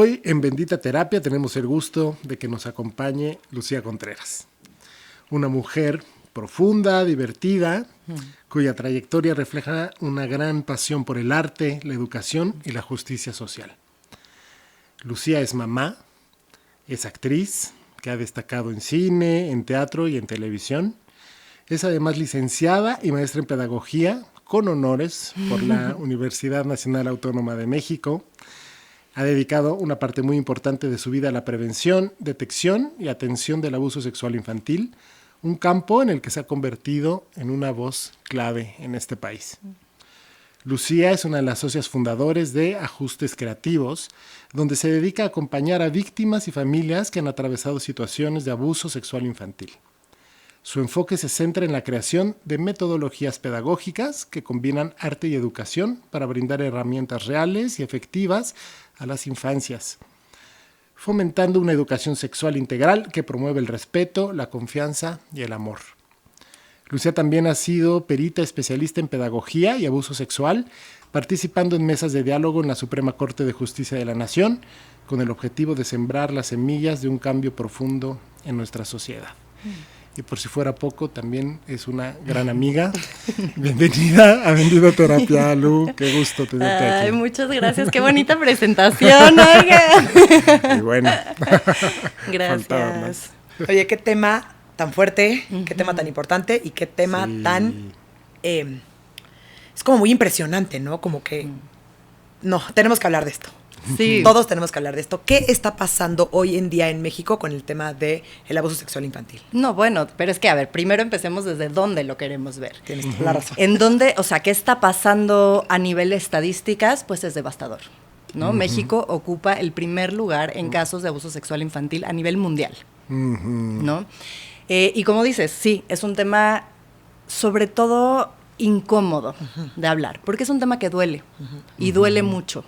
Hoy en Bendita Terapia tenemos el gusto de que nos acompañe Lucía Contreras, una mujer profunda, divertida, cuya trayectoria refleja una gran pasión por el arte, la educación y la justicia social. Lucía es mamá, es actriz, que ha destacado en cine, en teatro y en televisión. Es además licenciada y maestra en pedagogía, con honores por la Universidad Nacional Autónoma de México. Ha dedicado una parte muy importante de su vida a la prevención, detección y atención del abuso sexual infantil, un campo en el que se ha convertido en una voz clave en este país. Lucía es una de las socias fundadores de Ajustes Creativos, donde se dedica a acompañar a víctimas y familias que han atravesado situaciones de abuso sexual infantil. Su enfoque se centra en la creación de metodologías pedagógicas que combinan arte y educación para brindar herramientas reales y efectivas a las infancias, fomentando una educación sexual integral que promueve el respeto, la confianza y el amor. Lucía también ha sido perita especialista en pedagogía y abuso sexual, participando en mesas de diálogo en la Suprema Corte de Justicia de la Nación, con el objetivo de sembrar las semillas de un cambio profundo en nuestra sociedad. Y por si fuera poco, también es una gran amiga. Bienvenida a Bendita Terapia, Lu. Qué gusto tenerte aquí. Ay, muchas gracias. Qué bonita presentación, oiga. Y bueno. Gracias. Oye, qué tema tan fuerte, qué tema tan importante y qué tema tan... es como muy impresionante, ¿no? Como que... No, tenemos que hablar de esto. Sí. Todos tenemos que hablar de esto. ¿Qué está pasando hoy en día en México con el tema del abuso sexual infantil? No, bueno, pero es que, a ver, primero empecemos desde dónde lo queremos ver. Tienes toda la razón. En dónde, o sea, ¿qué está pasando a nivel estadísticas? Pues es devastador, ¿no? México ocupa el primer lugar en casos de abuso sexual infantil a nivel mundial, ¿no? Y como dices, sí, es un tema sobre todo incómodo de hablar, porque es un tema que duele y duele mucho.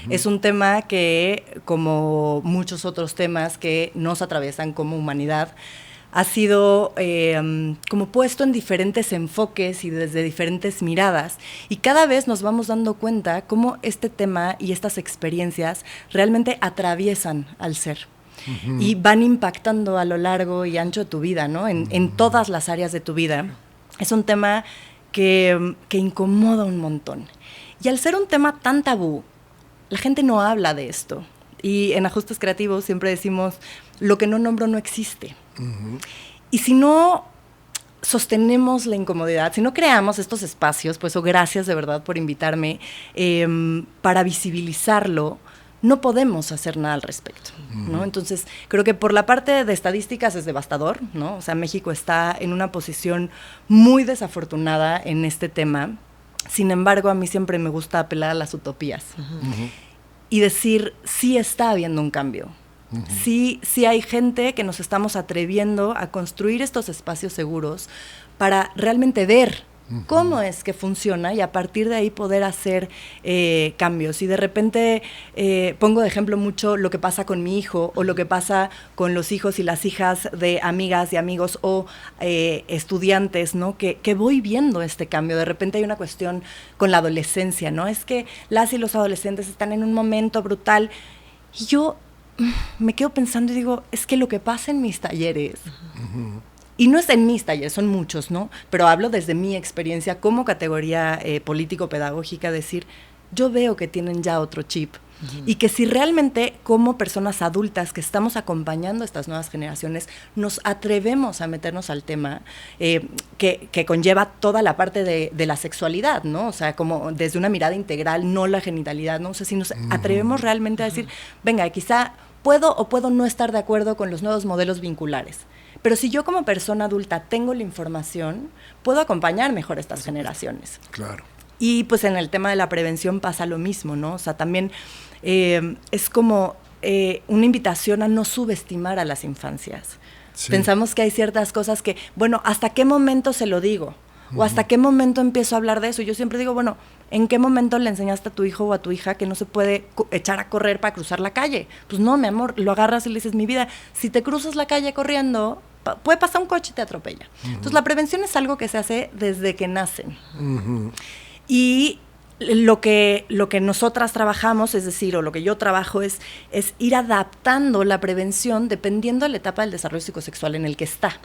Es un tema que, como muchos otros temas que nos atraviesan como humanidad, ha sido como puesto en diferentes enfoques y desde diferentes miradas. Y cada vez nos vamos dando cuenta cómo este tema y estas experiencias realmente atraviesan al ser. Y van impactando a lo largo y ancho de tu vida, ¿no? En todas las áreas de tu vida. Es un tema que incomoda un montón. Y al ser un tema tan tabú, la gente no habla de esto. Y en Ajustes Creativos siempre decimos, lo que no nombro no existe. Y si no sostenemos la incomodidad, si no creamos estos espacios, pues gracias de verdad por invitarme, para visibilizarlo, no podemos hacer nada al respecto, ¿no? Entonces, creo que por la parte de estadísticas es devastador, ¿no? O sea, México está en una posición muy desafortunada en este tema. Sin embargo, a mí siempre me gusta apelar a las utopías y decir, sí está habiendo un cambio. Sí hay gente que nos estamos atreviendo a construir estos espacios seguros para realmente ver cómo es que funciona y a partir de ahí poder hacer cambios. Y de repente pongo de ejemplo mucho lo que pasa con mi hijo o lo que pasa con los hijos y las hijas de amigas y amigos o estudiantes, ¿no? Que voy viendo este cambio. De repente hay una cuestión con la adolescencia, ¿no? Es que las y los adolescentes están en un momento brutal y yo me quedo pensando y digo, es que lo que pasa en mis talleres... Y no es en mis talleres, son muchos, ¿no? Pero hablo desde mi experiencia como categoría político-pedagógica, decir, yo veo que tienen ya otro chip. Y que si realmente como personas adultas que estamos acompañando a estas nuevas generaciones, nos atrevemos a meternos al tema que conlleva toda la parte de la sexualidad, ¿no? O sea, como desde una mirada integral, no la genitalidad, ¿no? O sea, si nos atrevemos realmente a decir, venga, quizá puedo o puedo no estar de acuerdo con los nuevos modelos vinculares. Pero si yo como persona adulta tengo la información, puedo acompañar mejor a estas generaciones. Claro. Y pues en el tema de la prevención pasa lo mismo, ¿no? O sea, también es como una invitación a no subestimar a las infancias. Sí. Pensamos que hay ciertas cosas que, bueno, ¿hasta qué momento se lo digo? O ¿hasta qué momento empiezo a hablar de eso? Yo siempre digo, bueno, ¿en qué momento le enseñaste a tu hijo o a tu hija que no se puede echar a correr para cruzar la calle? Pues no, mi amor, lo agarras y le dices, mi vida, si te cruzas la calle corriendo, puede pasar un coche y te atropella. Entonces, la prevención es algo que se hace desde que nacen. Y lo que nosotras trabajamos, es decir, o lo que yo trabajo es ir adaptando la prevención dependiendo de la etapa del desarrollo psicosexual en el que está.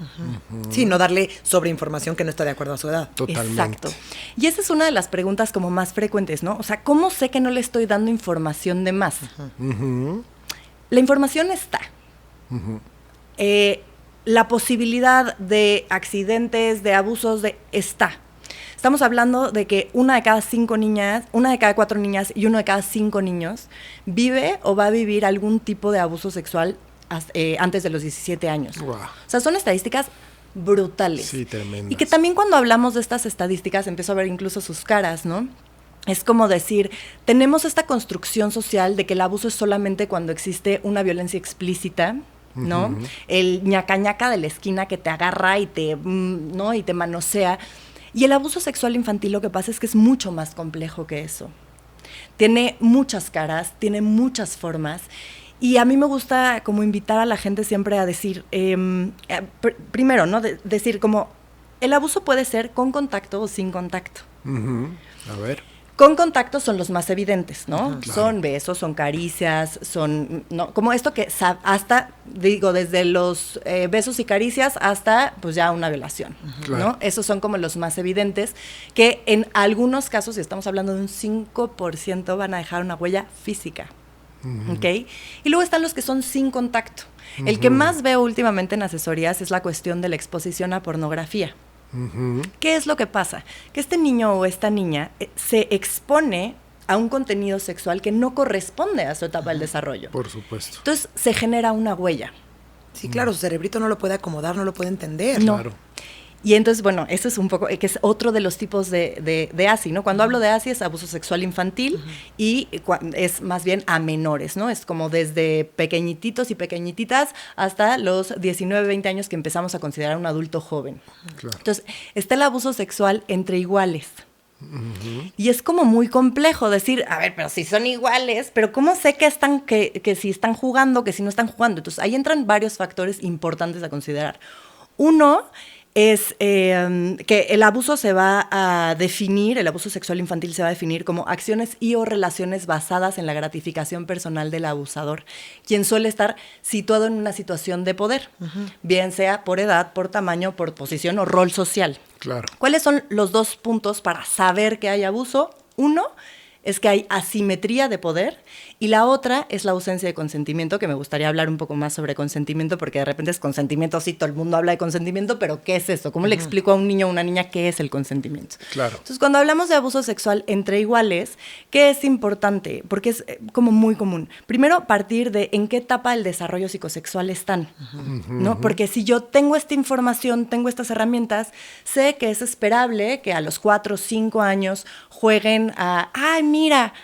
Sí, no darle sobreinformación que no está de acuerdo a su edad. Totalmente. Exacto. Y esa es una de las preguntas como más frecuentes, ¿no? O sea, ¿cómo sé que no le estoy dando información de más? La información está. La posibilidad de accidentes, de abusos, está. Estamos hablando de que 1 de cada 5 niñas, 1 de cada 4 niñas y 1 de cada 5 niños vive o va a vivir algún tipo de abuso sexual antes de los 17 años. Wow. O sea, son estadísticas brutales. Sí, tremendas. Y que también cuando hablamos de estas estadísticas empiezo a ver incluso sus caras, ¿no? Es como decir, tenemos esta construcción social de que el abuso es solamente cuando existe una violencia explícita, ¿no? El ñaca ñaca de la esquina que te agarra y te, ¿no? y te manosea. Y el abuso sexual infantil lo que pasa es que es mucho más complejo que eso. Tiene muchas caras, tiene muchas formas. Y a mí me gusta como invitar a la gente siempre a decir, primero, ¿no? Decir como, el abuso puede ser con contacto o sin contacto. A ver. Con contacto son los más evidentes, ¿no? Claro. Son besos, son caricias, son, ¿no? Como esto que hasta, digo, desde los besos y caricias hasta, pues ya una violación, Claro. ¿no? Esos son como los más evidentes, que en algunos casos, si estamos hablando de un 5%, van a dejar una huella física, ¿ok? Y luego están los que son sin contacto. El que más veo últimamente en asesorías es la cuestión de la exposición a pornografía. ¿Qué es lo que pasa? Que este niño o esta niña se expone a un contenido sexual que no corresponde a su etapa del desarrollo. Por supuesto. Entonces se genera una huella. Sí, claro, su cerebrito no lo puede acomodar, no lo puede entender. No. Claro. Y entonces, bueno, eso es un poco, que es otro de los tipos de ASI, ¿no? Cuando hablo de ASI es abuso sexual infantil y es más bien a menores, ¿no? Es como desde pequeñititos y pequeñititas hasta los 19, 20 años que empezamos a considerar un adulto joven. Claro. Entonces, está el abuso sexual entre iguales. Y es como muy complejo decir, a ver, pero si son iguales, pero ¿cómo sé que si están jugando, que si no están jugando? Entonces, ahí entran varios factores importantes a considerar. Uno es que el abuso se va a definir, el abuso sexual infantil se va a definir como acciones y o relaciones basadas en la gratificación personal del abusador, quien suele estar situado en una situación de poder, bien sea por edad, por tamaño, por posición o rol social. Claro. ¿Cuáles son los 2 puntos para saber que hay abuso? Uno es que hay asimetría de poder y la otra es la ausencia de consentimiento, que me gustaría hablar un poco más sobre consentimiento, porque de repente es consentimiento, sí, todo el mundo habla de consentimiento, pero ¿qué es eso? ¿Cómo le explico a un niño o una niña qué es el consentimiento? Claro. Entonces, cuando hablamos de abuso sexual entre iguales, ¿qué es importante? Porque es como muy común. Primero, partir de en qué etapa del desarrollo psicosexual están, ¿no? Porque si yo tengo esta información, tengo estas herramientas, sé que es esperable que a los 4 o 5 años jueguen a, ay, mira,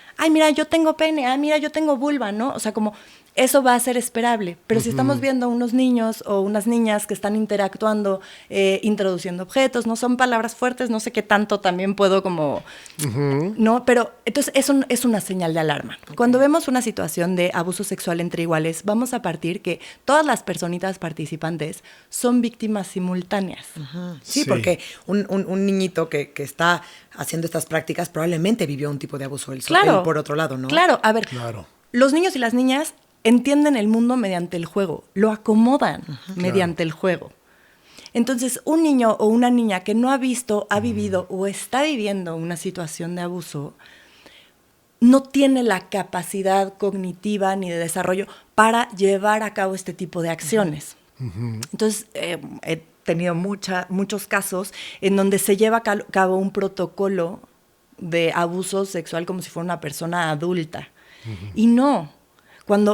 yo tengo pene, ay, mira, yo tengo vulva, ¿no? O sea, como eso va a ser esperable. Pero si estamos viendo unos niños o unas niñas que están interactuando, introduciendo objetos, no son palabras fuertes, no sé qué tanto también puedo como, ¿no? Pero entonces eso es una señal de alarma. Okay. Cuando vemos una situación de abuso sexual entre iguales, vamos a partir que todas las personitas participantes son víctimas simultáneas. Sí, porque un niñito que está haciendo estas prácticas probablemente vivió un tipo de abuso él por otro lado, ¿no? Claro, a ver, Claro. Los niños y las niñas entienden el mundo mediante el juego, lo acomodan mediante el juego. Entonces, un niño o una niña que no ha visto, ha vivido o está viviendo una situación de abuso, no tiene la capacidad cognitiva ni de desarrollo para llevar a cabo este tipo de acciones. Entonces, he tenido muchos casos en donde se lleva a cabo un protocolo de abuso sexual como si fuera una persona adulta. Y no.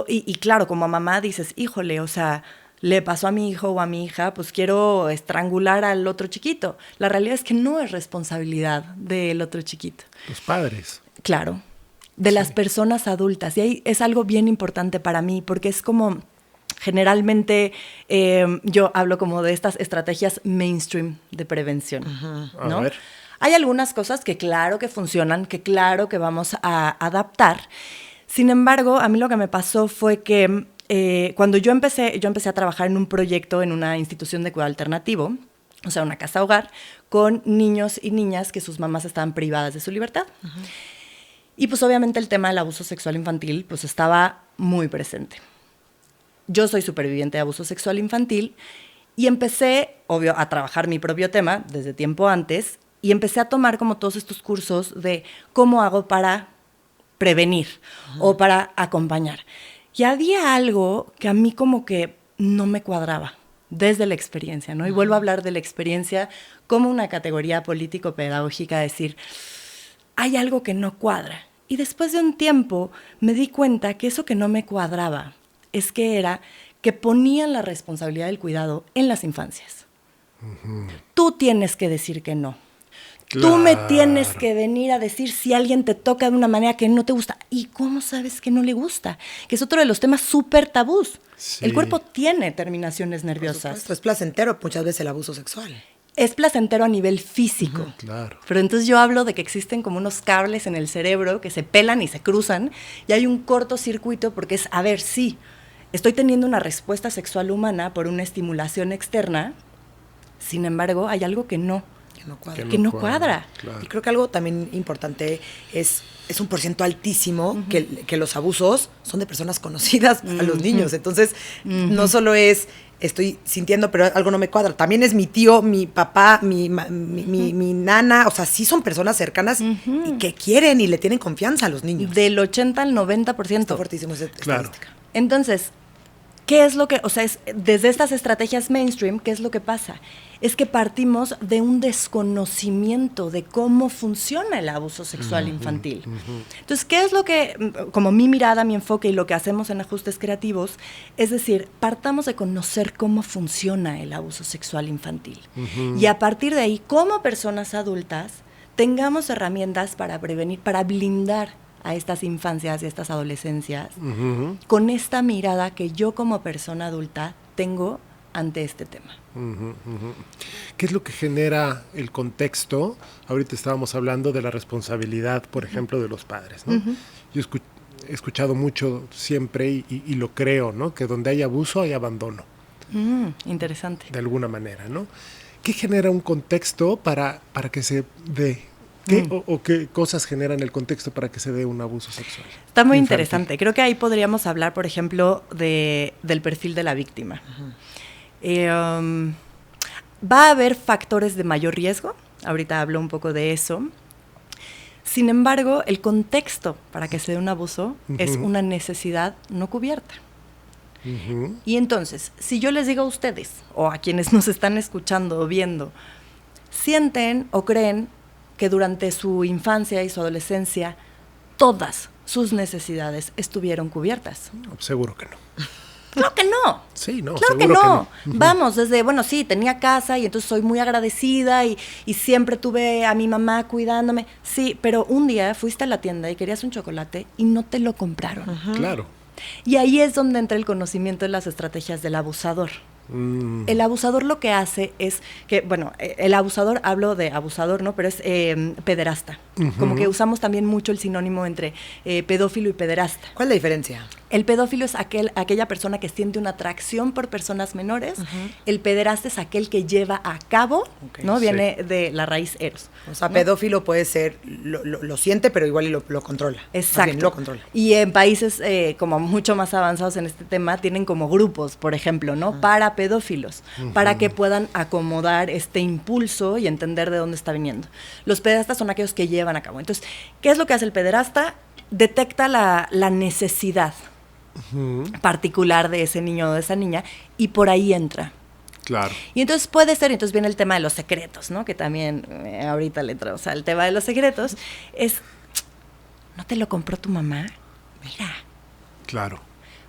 Y claro, como mamá dices, híjole, o sea, le pasó a mi hijo o a mi hija, pues quiero estrangular al otro chiquito. La realidad es que no es responsabilidad del otro chiquito. Los padres. Claro, de las personas adultas. Y ahí es algo bien importante para mí, porque es como, generalmente, yo hablo como de estas estrategias mainstream de prevención, ¿no? A ver. Hay algunas cosas que claro que funcionan, que claro que vamos a adaptar. Sin embargo, a mí lo que me pasó fue que cuando yo empecé a trabajar en un proyecto en una institución de cuidado alternativo, o sea, una casa hogar, con niños y niñas que sus mamás estaban privadas de su libertad. Y pues obviamente el tema del abuso sexual infantil pues estaba muy presente. Yo soy superviviente de abuso sexual infantil y empecé, obvio, a trabajar mi propio tema desde tiempo antes y empecé a tomar como todos estos cursos de cómo hago para prevenir o para acompañar. Y había algo que a mí como que no me cuadraba desde la experiencia, ¿no? Y vuelvo a hablar de la experiencia como una categoría político-pedagógica, decir, hay algo que no cuadra. Y después de un tiempo me di cuenta que eso que no me cuadraba es que era que ponían la responsabilidad del cuidado en las infancias. Tú tienes que decir que no. Claro. Tú me tienes que venir a decir si alguien te toca de una manera que no te gusta. ¿Y cómo sabes que no le gusta? Que es otro de los temas súper tabús. Sí. El cuerpo tiene terminaciones nerviosas. Es placentero muchas veces el abuso sexual. Es placentero a nivel físico. Claro. Pero entonces yo hablo de que existen como unos cables en el cerebro que se pelan y se cruzan y hay un cortocircuito porque es, a ver, sí, estoy teniendo una respuesta sexual humana por una estimulación externa, sin embargo, hay algo que no cuadra. Claro. Y creo que algo también importante es un porciento altísimo que los abusos son de personas conocidas a los niños. Entonces, no solo es estoy sintiendo, pero algo no me cuadra. También es mi tío, mi papá, mi nana. O sea, sí son personas cercanas y que quieren y le tienen confianza a los niños. Del 80 al 90%. Está fuertísimo esa estadística. Entonces, ¿qué es lo que, o sea, desde estas estrategias mainstream, qué es lo que pasa? Es que partimos de un desconocimiento de cómo funciona el abuso sexual infantil. Entonces, ¿qué es lo que, como mi mirada, mi enfoque y lo que hacemos en Ajustes Creativos? Es decir, partamos de conocer cómo funciona el abuso sexual infantil. Y a partir de ahí, como personas adultas, tengamos herramientas para prevenir, para blindar a estas infancias y a estas adolescencias con esta mirada que yo como persona adulta tengo ante este tema. ¿Qué es lo que genera el contexto? Ahorita estábamos hablando de la responsabilidad, por ejemplo, de los padres, ¿no? Yo he escuchado mucho siempre y lo creo, ¿no? Que donde hay abuso hay abandono. Interesante. De alguna manera, ¿no? ¿Qué genera un contexto para que se dé? ¿Qué cosas generan el contexto para que se dé un abuso sexual? Está muy interesante. Creo que ahí podríamos hablar, por ejemplo, del perfil de la víctima. Va a haber factores de mayor riesgo. Ahorita hablo un poco de eso. Sin embargo, el contexto para que se dé un abuso es una necesidad no cubierta. Y entonces, si yo les digo a ustedes, o a quienes nos están escuchando o viendo, sienten o creen que durante su infancia y su adolescencia todas sus necesidades estuvieron cubiertas. Seguro que no. Claro que no. Sí, no, claro que no. Vamos, desde, bueno, sí, tenía casa y entonces soy muy agradecida y siempre tuve a mi mamá cuidándome. Sí, pero un día fuiste a la tienda y querías un chocolate y no te lo compraron. Claro. Y ahí es donde entra el conocimiento de las estrategias del abusador. El abusador lo que hace es que, bueno, el abusador, hablo de abusador, ¿no? Pero es pederasta. Como que usamos también mucho el sinónimo entre pedófilo y pederasta. ¿Cuál es la diferencia? El pedófilo es aquella persona que siente una atracción por personas menores. El pederasta es aquel que lleva a cabo, ¿no? Viene de la raíz eros. O sea, ¿no? Pedófilo puede ser, lo siente, pero igual lo controla. Exacto. Bien, lo controla. Y en países como mucho más avanzados en este tema, tienen como grupos, por ejemplo, ¿no? Para pedófilos, para que puedan acomodar este impulso y entender de dónde está viniendo. Los pederastas son aquellos que llevan a cabo. Entonces, ¿qué es lo que hace el pederasta? Detecta la necesidad particular de ese niño o de esa niña y por ahí entra. Claro. Y entonces puede ser, entonces viene el tema de los secretos, ¿no? Que también ahorita le entra, o sea, el tema de los secretos es, ¿no te lo compró tu mamá? Mira. Claro.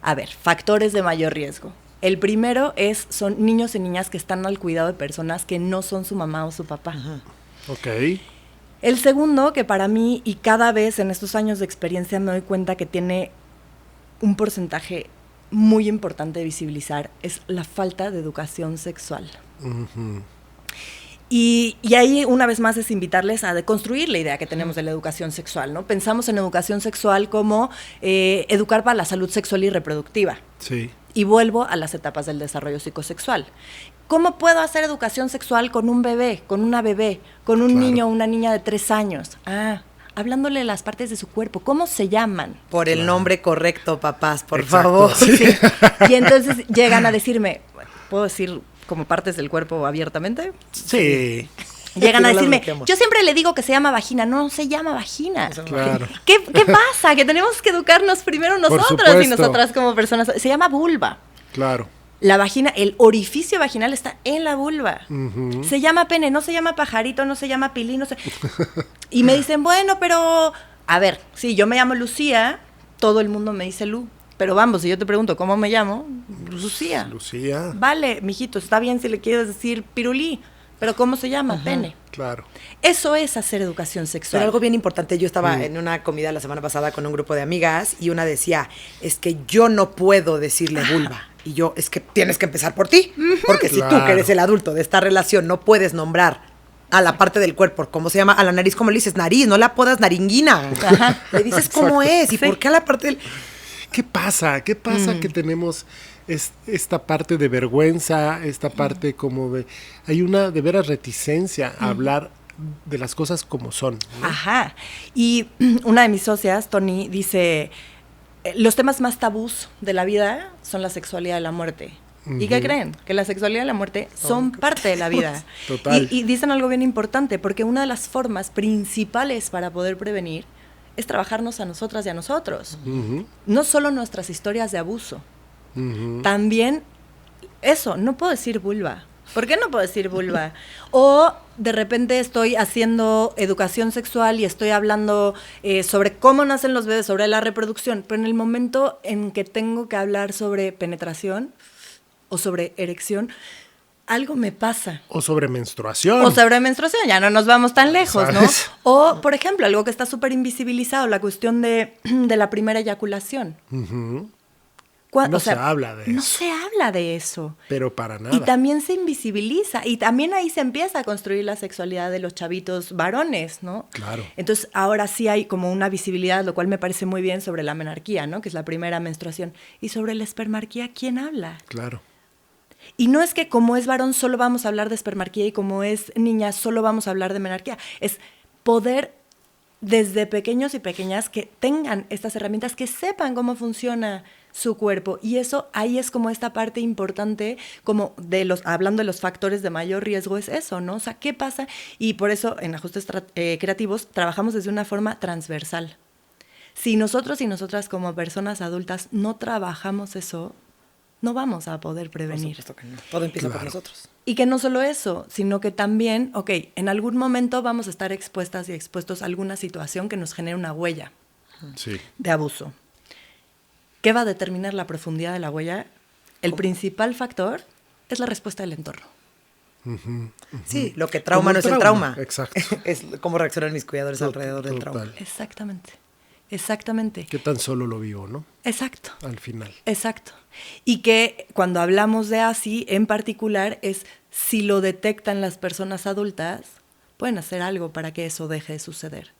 A ver, factores de mayor riesgo. El primero son niños y niñas que están al cuidado de personas que no son su mamá o su papá. Ok. El segundo, que para mí, y cada vez en estos años de experiencia me doy cuenta que tiene un porcentaje muy importante de visibilizar, es la falta de educación sexual. Y ahí, una vez más, es invitarles a deconstruir la idea que tenemos de la educación sexual, ¿no? Pensamos en educación sexual como educar para la salud sexual y reproductiva. Sí. Y vuelvo a las etapas del desarrollo psicosexual. ¿Cómo puedo hacer educación sexual con un bebé, con una bebé, con un niño o una niña de 3 años? hablándole de las partes de su cuerpo, cómo se llaman. Por el nombre correcto, papás, por Exacto. favor. Sí. Y entonces llegan a decirme, ¿puedo decir como partes del cuerpo abiertamente? Sí, Llegan a Sí, no las decirme, bloqueamos. yo siempre le digo que se llama vagina, no se llama vagina. claro. ¿Qué pasa? Que tenemos que educarnos primero nosotras y supuesto. nosotras como personas. Se llama vulva. Claro. La vagina, el orificio vaginal está en la vulva. Ujú. Se llama pene, no se llama pajarito, no se llama pilín, no se... Y me dicen, bueno, pero... A ver, sí, yo me llamo Lucía, todo el mundo me dice Lu. Pero vamos, si yo te pregunto cómo me llamo, Lucía. Lucía. Vale, mijito, está bien si le quieres decir pirulí, pero ¿cómo se llama? Pene. Claro. Eso es hacer educación sexual. Pero algo bien importante, yo estaba en una comida la semana pasada con un grupo de amigas y una decía, es que yo no puedo decirle vulva. Y yo, es que tienes que empezar por ti. Porque si tú, Claro. que eres el adulto de esta relación, no puedes nombrar a la parte del cuerpo, ¿cómo se llama? A la nariz, ¿cómo le dices? Nariz, no la apodas naringuina. Ajá. Le dices cómo es y Sí. por qué a la parte del... ¿Qué pasa? ¿Qué pasa que tenemos esta parte de vergüenza, esta parte como de... Hay una de veras reticencia a hablar de las cosas como son, ¿no? Ajá. Y una de mis socias, Tony, dice, los temas más tabús de la vida son la sexualidad y la muerte. ¿Y qué creen? Que la sexualidad y la muerte son parte de la vida. Total. Y dicen algo bien importante, porque una de las formas principales para poder prevenir es trabajarnos a nosotras y a nosotros. Ujú, No solo nuestras historias de abuso, ujú. también eso, no puedo decir vulva. ¿Por qué no puedo decir vulva? O de repente estoy haciendo educación sexual y estoy hablando sobre cómo nacen los bebés, sobre la reproducción, pero en el momento en que tengo que hablar sobre penetración o sobre erección, algo me pasa. O sobre menstruación. O sobre menstruación, ya no nos vamos tan lejos, ¿no? ¿Sabes? O, por ejemplo, algo que está súper invisibilizado, la cuestión de la primera eyaculación. Ujú. O Se habla de no eso. se habla de eso. Pero para nada. Y también se invisibiliza. Y también ahí se empieza a construir la sexualidad de los chavitos varones, ¿no? Claro. Entonces, ahora sí hay como una visibilidad, lo cual me parece muy bien, sobre la menarquía, ¿no? Que es la primera menstruación. Y sobre la espermarquía, ¿quién habla? Claro. Y no es que como es varón solo vamos a hablar de espermarquía y como es niña solo vamos a hablar de menarquía. Es poder desde pequeños y pequeñas que tengan estas herramientas, que sepan cómo funciona su cuerpo. Y eso, ahí es como esta parte importante, como hablando de los factores de mayor riesgo, es eso, ¿no? O sea, ¿qué pasa? Y por eso en Ajustes Creativos trabajamos desde una forma transversal. Si nosotros y nosotras como personas adultas no trabajamos eso, no vamos a poder prevenir. Por supuesto que no. Todo empieza por Claro. nosotros. Y que no solo eso, sino que también, en algún momento vamos a estar expuestas y expuestos a alguna situación que nos genere una huella Sí. de abuso. ¿Qué va a determinar la profundidad de la huella? El principal factor es la respuesta del entorno. Sí, lo que trauma Como no es el trauma. Exacto. Es cómo reaccionan mis cuidadores alrededor del Total. trauma. Exactamente. Exactamente. ¿Qué tan solo lo vivo, no? Exacto. Al final. Exacto. Y que cuando hablamos de ASI en particular es si lo detectan las personas adultas, pueden hacer algo para que eso deje de suceder.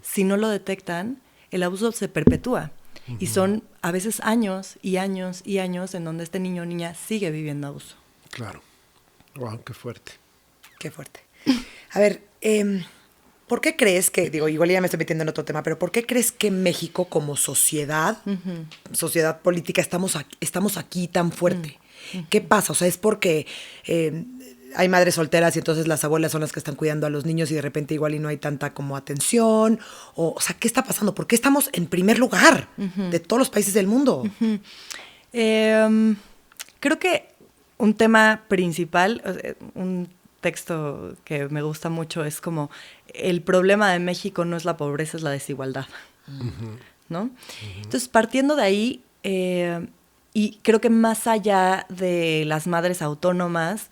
Si no lo detectan, el abuso se perpetúa. Y son a veces años y años y años en donde este niño o niña sigue viviendo abuso. Claro. Wow, qué fuerte. Qué fuerte. A ver, ¿por qué crees que, digo, igual ya me estoy metiendo en otro tema, pero ¿por qué crees que México como sociedad, sociedad política, estamos aquí tan fuerte? ¿Qué pasa? O sea, es porque hay madres solteras y entonces las abuelas son las que están cuidando a los niños y de repente igual y no hay tanta como atención. O sea, ¿qué está pasando? ¿Por qué estamos en primer lugar de todos los países del mundo? Creo que un tema principal, o sea, un texto que me gusta mucho es como el problema de México no es la pobreza, es la desigualdad, ¿no? Entonces, partiendo de ahí, y creo que más allá de las madres autónomas,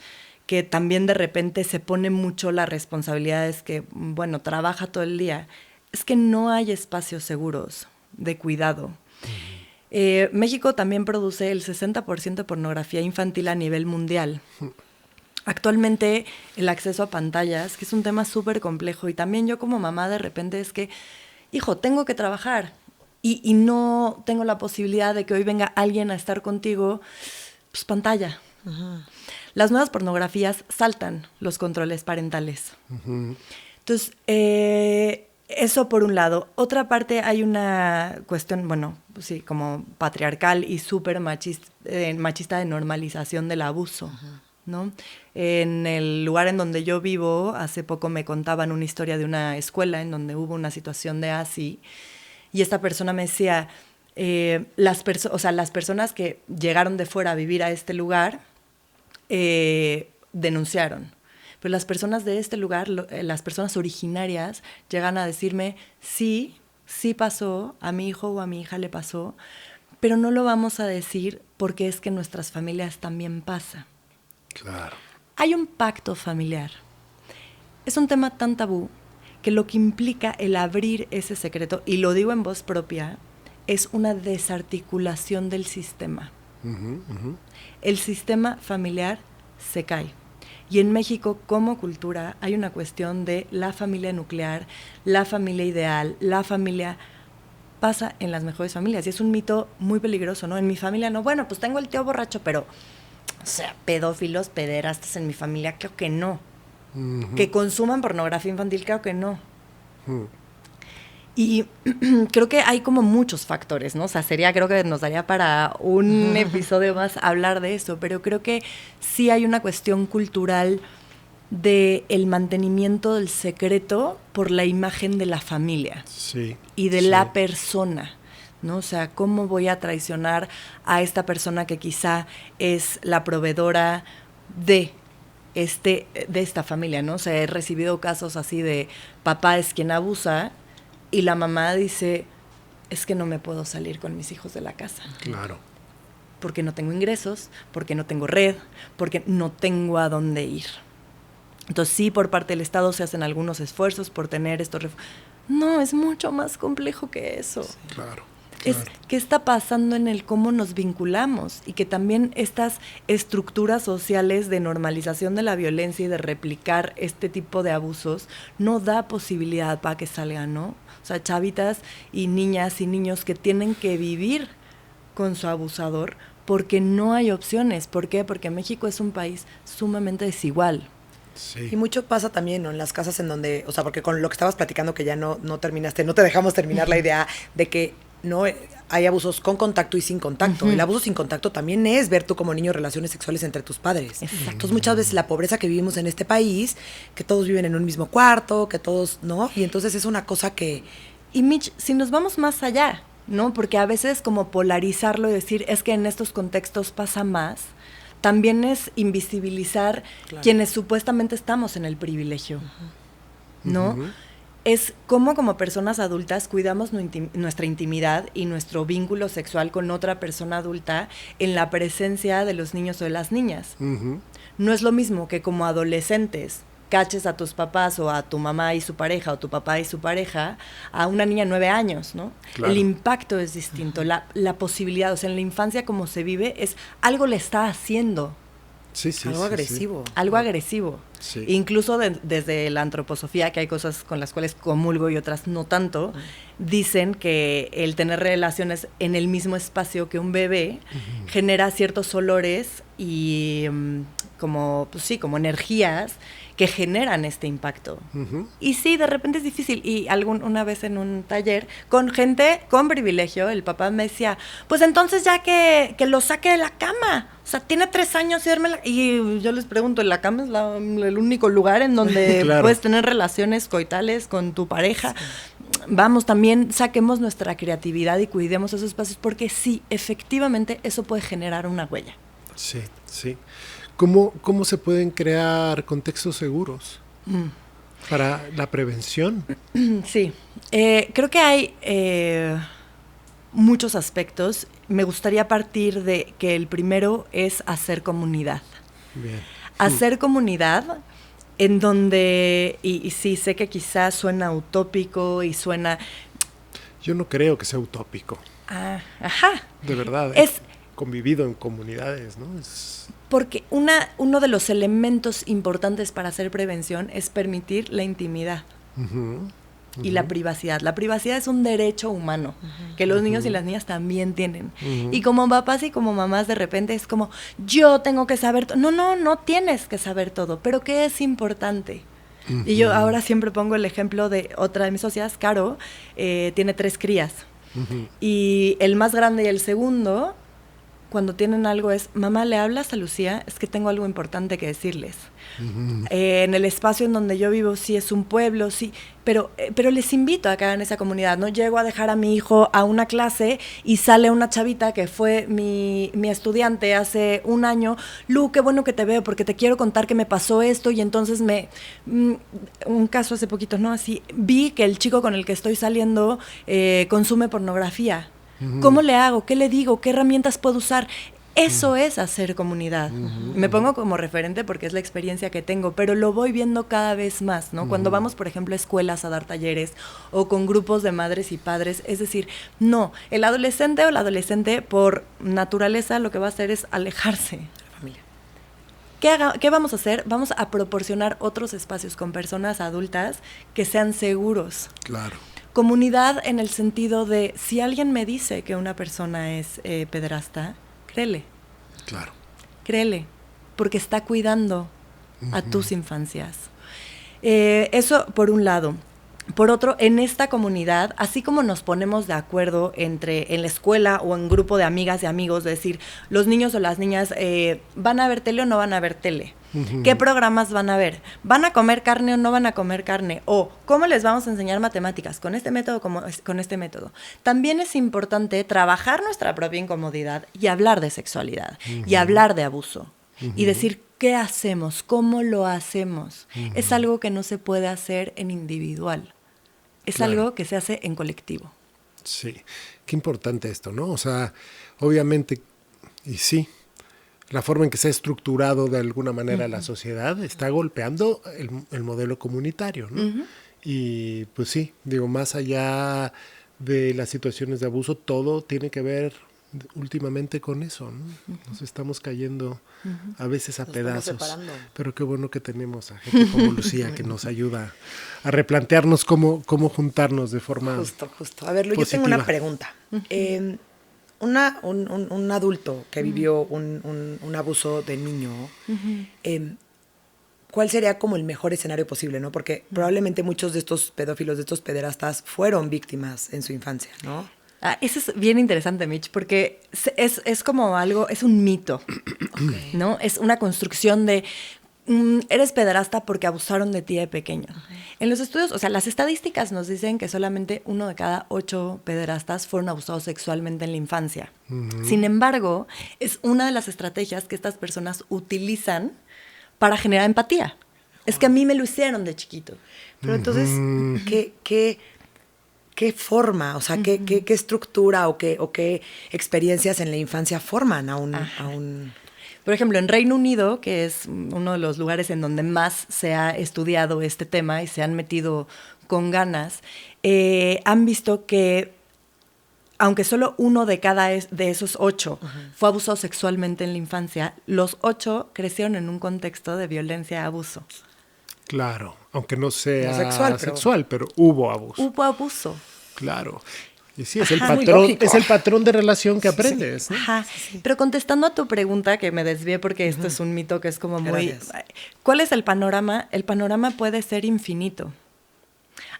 que también de repente se pone mucho la responsabilidad, es que, bueno, trabaja todo el día, es que no hay espacios seguros de cuidado. México también produce el 60% de pornografía infantil a nivel mundial. Actualmente el acceso a pantallas, que es un tema súper complejo, y también yo como mamá de repente es que, hijo, tengo que trabajar y no tengo la posibilidad de que hoy venga alguien a estar contigo, pues pantalla. Las nuevas pornografías saltan los controles parentales. Entonces, Eso por un lado. Otra parte, hay una cuestión, bueno, pues sí, como patriarcal y súper machista de normalización del abuso, ¿no? En el lugar en donde yo vivo, hace poco me contaban una historia de una escuela en donde hubo una situación de así, y esta persona me decía, las personas que llegaron de fuera a vivir a este lugar denunciaron. Pero las personas de este lugar, las personas originarias, llegan a decirme, sí pasó, a mi hijo o a mi hija le pasó, pero no lo vamos a decir porque es que en nuestras familias también pasa. Claro. Hay un pacto familiar. Es un tema tan tabú que lo que implica el abrir ese secreto, y lo digo en voz propia, es una desarticulación del sistema. El sistema familiar se cae. Y en México, como cultura, hay una cuestión de la familia nuclear, la familia ideal, la familia pasa en las mejores familias. Y es un mito muy peligroso, ¿no? En mi familia no, bueno, pues tengo el tío borracho, pero, o sea, pedófilos, pederastas en mi familia, creo que no. Que consuman pornografía infantil, creo que no. Y creo que hay como muchos factores, ¿no? O sea, creo que nos daría para un episodio más hablar de eso, pero creo que sí hay una cuestión cultural de el mantenimiento del secreto por la imagen de la familia y de la persona, ¿no? O sea, ¿cómo voy a traicionar a esta persona que quizá es la proveedora de esta familia, ¿no? O sea, he recibido casos así de papá es quien abusa y la mamá dice, es que no me puedo salir con mis hijos de la casa. Claro. Porque no tengo ingresos, porque no tengo red, porque no tengo a dónde ir. Entonces sí, por parte del Estado se hacen algunos esfuerzos por tener estos No, es mucho más complejo que eso. Sí, claro. Es qué está pasando en el cómo nos vinculamos y que también estas estructuras sociales de normalización de la violencia y de replicar este tipo de abusos no da posibilidad para que salgan, ¿no? O sea, chavitas y niñas y niños que tienen que vivir con su abusador porque no hay opciones. ¿Por qué? Porque México es un país sumamente desigual. Sí. Y mucho pasa también, ¿no? En las casas en donde, o sea, porque con lo que estabas platicando que ya no terminaste, no te dejamos terminar la idea de que no hay abusos con contacto y sin contacto. El abuso sin contacto también es ver tú como niño relaciones sexuales entre tus padres. Exacto. Entonces muchas veces la pobreza que vivimos en este país, que todos viven en un mismo cuarto, que todos, ¿no? Y entonces es una cosa que... Y Mitch, si nos vamos más allá, ¿no? Porque a veces como polarizarlo y decir, es que en estos contextos pasa más, también es invisibilizar quienes supuestamente estamos en el privilegio, ¿no? Es cómo como personas adultas cuidamos nuestra intimidad y nuestro vínculo sexual con otra persona adulta en la presencia de los niños o de las niñas. No es lo mismo que como adolescentes caches a tus papás o a tu mamá y su pareja o tu papá y su pareja a una niña de 9 años, ¿no? Claro. El impacto es distinto, la posibilidad, o sea, en la infancia como se vive es algo le está haciendo. Algo agresivo. Sí. Algo agresivo. Sí. Incluso desde la antroposofía, que hay cosas con las cuales comulgo y otras no tanto, dicen que el tener relaciones en el mismo espacio que un bebé genera ciertos olores y como energías que generan este impacto. Y sí, de repente es difícil. Y una vez en un taller, con gente con privilegio, el papá me decía, pues entonces ya que lo saque de la cama. O sea, tiene 3 años y duerme y yo les pregunto, ¿la cama es el único lugar en donde puedes tener relaciones coitales con tu pareja? Sí. Vamos, también saquemos nuestra creatividad y cuidemos esos espacios, porque sí, efectivamente, eso puede generar una huella. Sí, sí. ¿Cómo se pueden crear contextos seguros para la prevención? Sí, creo que hay muchos aspectos. Me gustaría partir de que el primero es hacer comunidad. Bien. Hacer comunidad en donde, y sí, sé que quizás suena utópico y suena... Yo no creo que sea utópico. Ajá. De verdad. Es convivido en comunidades, ¿no? Porque uno de los elementos importantes para hacer prevención es permitir la intimidad y la privacidad. La privacidad es un derecho humano que los niños y las niñas también tienen. Y como papás y como mamás de repente es como, yo tengo que saber todo. No tienes que saber todo, pero ¿qué es importante? Y yo ahora siempre pongo el ejemplo de otra de mis socias, Caro, tiene 3 crías. Y el más grande y el segundo, cuando tienen algo es, mamá, ¿le hablas a Lucía? Es que tengo algo importante que decirles. En el espacio en donde yo vivo, sí es un pueblo, sí, pero les invito a que hagan esa comunidad, ¿no? Llego a dejar a mi hijo a una clase y sale una chavita que fue mi estudiante hace un año. Lu, qué bueno que te veo porque te quiero contar que me pasó esto y entonces un caso hace poquito, ¿no? Así, vi que el chico con el que estoy saliendo consume pornografía. ¿Cómo le hago? ¿Qué le digo? ¿Qué herramientas puedo usar? Eso es hacer comunidad. Me pongo como referente porque es la experiencia que tengo, pero lo voy viendo cada vez más, ¿no? Cuando vamos, por ejemplo, a escuelas a dar talleres o con grupos de madres y padres, es decir, no, el adolescente o la adolescente por naturaleza lo que va a hacer es alejarse de la familia. ¿Qué vamos a hacer? Vamos a proporcionar otros espacios con personas adultas que sean seguros. Claro. Comunidad en el sentido de, si alguien me dice que una persona es pederasta, créele. Claro. Créele, porque está cuidando a tus infancias. Eso por un lado. Por otro, en esta comunidad, así como nos ponemos de acuerdo en la escuela o en grupo de amigas y amigos, de decir, los niños o las niñas van a ver tele o no van a ver tele. ¿Qué programas van a ver? ¿Van a comer carne o no van a comer carne? O ¿cómo les vamos a enseñar matemáticas? ¿Con este método o con este método? También es importante trabajar nuestra propia incomodidad y hablar de sexualidad y hablar de abuso y decir qué hacemos, cómo lo hacemos. Es algo que no se puede hacer en individual. Es algo que se hace en colectivo. Sí, qué importante esto, ¿no? O sea, obviamente, y sí, la forma en que se ha estructurado de alguna manera la sociedad está golpeando el modelo comunitario, ¿no? Y pues sí, digo, más allá de las situaciones de abuso, todo tiene que ver últimamente con eso, ¿no? Nos estamos cayendo a veces a pedazos, pero qué bueno que tenemos a gente como Lucía que nos ayuda a replantearnos cómo juntarnos de forma justo. A ver, Lu, yo tengo una pregunta. Un adulto que vivió un abuso de niño, ¿cuál sería como el mejor escenario posible, no? Porque probablemente muchos de estos pedófilos, de estos pederastas, fueron víctimas en su infancia, ¿no? Eso es bien interesante, Mitch, porque es como algo, es un mito, ¿no? Es una construcción de eres pederasta porque abusaron de ti de pequeño. En los estudios, o sea, las estadísticas nos dicen que solamente 1 de cada 8 pederastas fueron abusados sexualmente en la infancia. Sin embargo, es una de las estrategias que estas personas utilizan para generar empatía. Es que a mí me lo hicieron de chiquito. Pero entonces, ¿qué forma, o sea, qué estructura o qué experiencias en la infancia forman a un... Por ejemplo, en Reino Unido, que es uno de los lugares en donde más se ha estudiado este tema y se han metido con ganas, han visto que aunque solo 1 de cada de esos 8 fue abusado sexualmente en la infancia, los 8 crecieron en un contexto de violencia y abuso. Claro, aunque no sea no sexual, pero hubo abuso. Hubo abuso. Claro. Y sí, es el patrón de relación que aprendes, ¿no? Ajá. Pero contestando a tu pregunta, que me desvié porque esto es un mito que es como muy... Gracias. ¿Cuál es el panorama? El panorama puede ser infinito.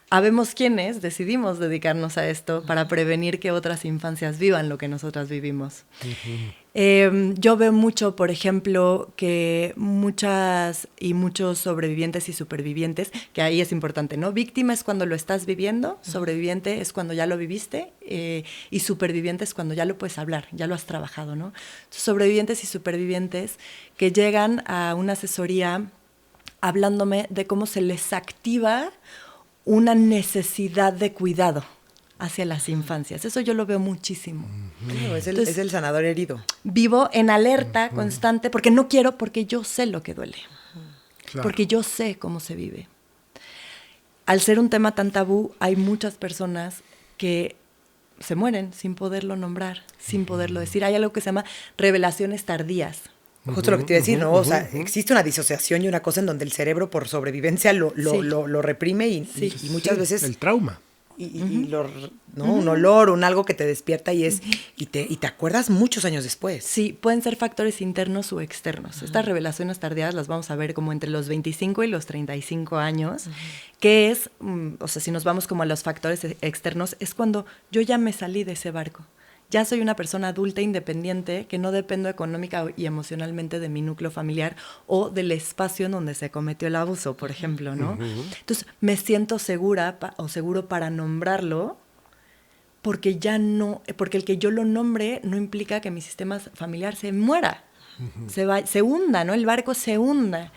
Habemos quienes decidimos dedicarnos a esto para prevenir que otras infancias vivan lo que nosotras vivimos. Yo veo mucho, por ejemplo, que muchas y muchos sobrevivientes y supervivientes, que ahí es importante, ¿no? Víctima es cuando lo estás viviendo, sobreviviente es cuando ya lo viviste, y superviviente es cuando ya lo puedes hablar, ya lo has trabajado, ¿no? Entonces, sobrevivientes y supervivientes que llegan a una asesoría hablándome de cómo se les activa una necesidad de cuidado hacia las infancias. Eso yo lo veo muchísimo. Es el sanador herido. Vivo en alerta constante porque no quiero, porque yo sé lo que duele. Claro. Porque yo sé cómo se vive. Al ser un tema tan tabú, hay muchas personas que se mueren sin poderlo nombrar, sin poderlo decir. Hay algo que se llama revelaciones tardías. Justo lo que te iba a decir, ¿no? O sea, existe una disociación y una cosa en donde el cerebro por sobrevivencia lo reprime y muchas veces... El trauma. un olor, un algo que te despierta y te acuerdas muchos años después. Sí, pueden ser factores internos o externos. Estas revelaciones tardías las vamos a ver como entre los 25 y los 35 años, que es, o sea, si nos vamos como a los factores externos, es cuando yo ya me salí de ese barco. Ya soy una persona adulta independiente que no dependo económica y emocionalmente de mi núcleo familiar o del espacio en donde se cometió el abuso, por ejemplo, ¿no? Entonces, me siento segura o seguro para nombrarlo porque el que yo lo nombre no implica que mi sistema familiar se muera. Se hunda, ¿no? El barco se hunda.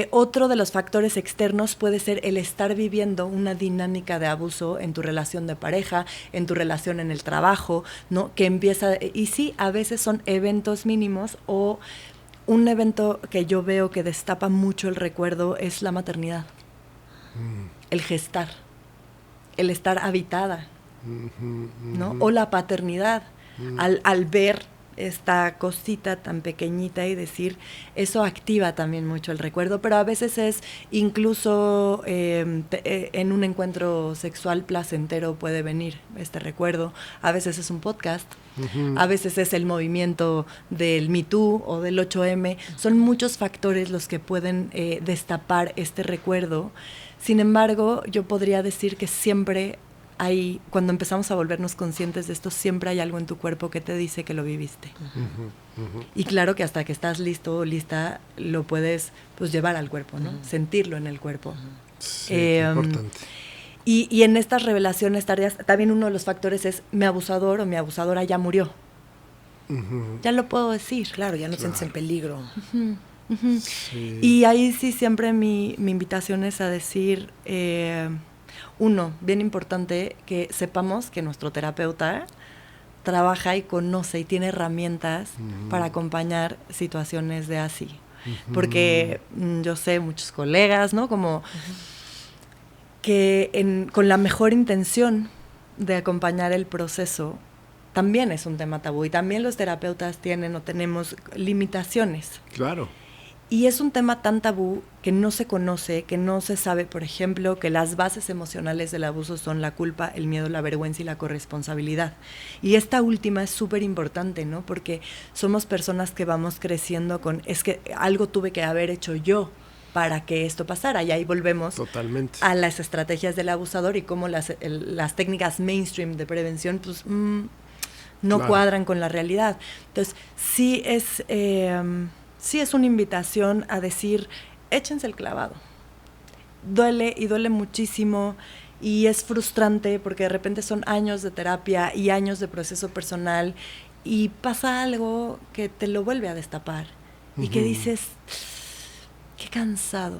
Otro de los factores externos puede ser el estar viviendo una dinámica de abuso en tu relación de pareja, en tu relación en el trabajo, ¿no? Que empieza, y sí, a veces son eventos mínimos o un evento que yo veo que destapa mucho el recuerdo es la maternidad, el gestar, el estar habitada, ¿no? O la paternidad, al ver esta cosita tan pequeñita y decir, eso activa también mucho el recuerdo, pero a veces es incluso en un encuentro sexual placentero puede venir este recuerdo, a veces es un podcast, a veces es el movimiento del Me Too o del 8M, son muchos factores los que pueden destapar este recuerdo. Sin embargo, yo podría decir que siempre cuando empezamos a volvernos conscientes de esto, siempre hay algo en tu cuerpo que te dice que lo viviste. Y claro que hasta que estás listo o lista, lo puedes pues llevar al cuerpo, ¿no? Sentirlo en el cuerpo. Sí, importante. Y en estas revelaciones tardías, también uno de los factores es mi abusador o mi abusadora ya murió. Ya lo puedo decir. Claro, ya no te sientes en peligro. Sí. Y ahí sí siempre mi invitación es a decir... uno, bien importante, que sepamos que nuestro terapeuta trabaja y conoce y tiene herramientas para acompañar situaciones de así. Porque yo sé muchos colegas, ¿no? Como que con la mejor intención de acompañar el proceso, también es un tema tabú. Y también los terapeutas tienen o tenemos limitaciones. Claro. Y es un tema tan tabú que no se conoce, que no se sabe, por ejemplo, que las bases emocionales del abuso son la culpa, el miedo, la vergüenza y la corresponsabilidad. Y esta última es súper importante, ¿no? Porque somos personas que vamos creciendo es que algo tuve que haber hecho yo para que esto pasara. Y ahí volvemos totalmente a las estrategias del abusador y cómo las técnicas mainstream de prevención, pues, no cuadran con la realidad. Entonces, sí es una invitación a decir, échense el clavado. Duele y duele muchísimo y es frustrante porque de repente son años de terapia y años de proceso personal y pasa algo que te lo vuelve a destapar y que dices, qué cansado.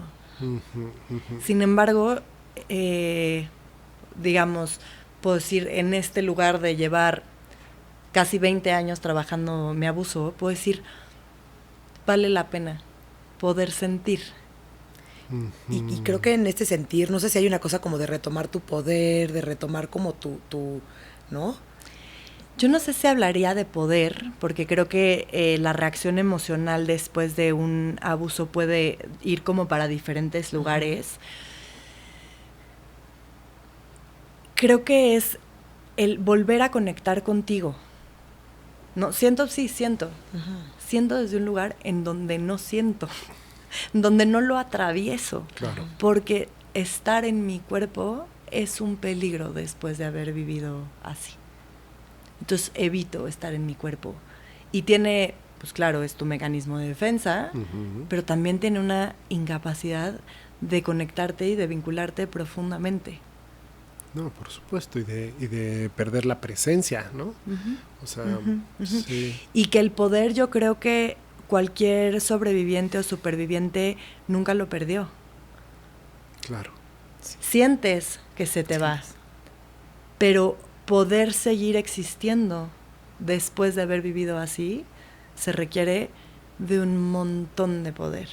Sin embargo, digamos, puedo decir, en este lugar de llevar casi 20 años trabajando mi abuso, puedo decir, vale la pena poder sentir. Y creo que en este sentir, no sé si hay una cosa como de retomar tu poder, de retomar como tu ¿no? Yo no sé si hablaría de poder, porque creo que la reacción emocional después de un abuso puede ir como para diferentes lugares. Creo que es el volver a conectar contigo. No, siento. Siento desde un lugar en donde no siento, donde no lo atravieso. Claro. Porque estar en mi cuerpo es un peligro después de haber vivido así. Entonces evito estar en mi cuerpo. Y tiene, pues claro, es tu mecanismo de defensa, pero también tiene una incapacidad de conectarte y de vincularte profundamente. No, por supuesto, y de perder la presencia, ¿no? O sea, sí. Y que el poder, yo creo que cualquier sobreviviente o superviviente nunca lo perdió. Claro. Sí. Sientes que se te va, pero poder seguir existiendo después de haber vivido así se requiere de un montón de poder,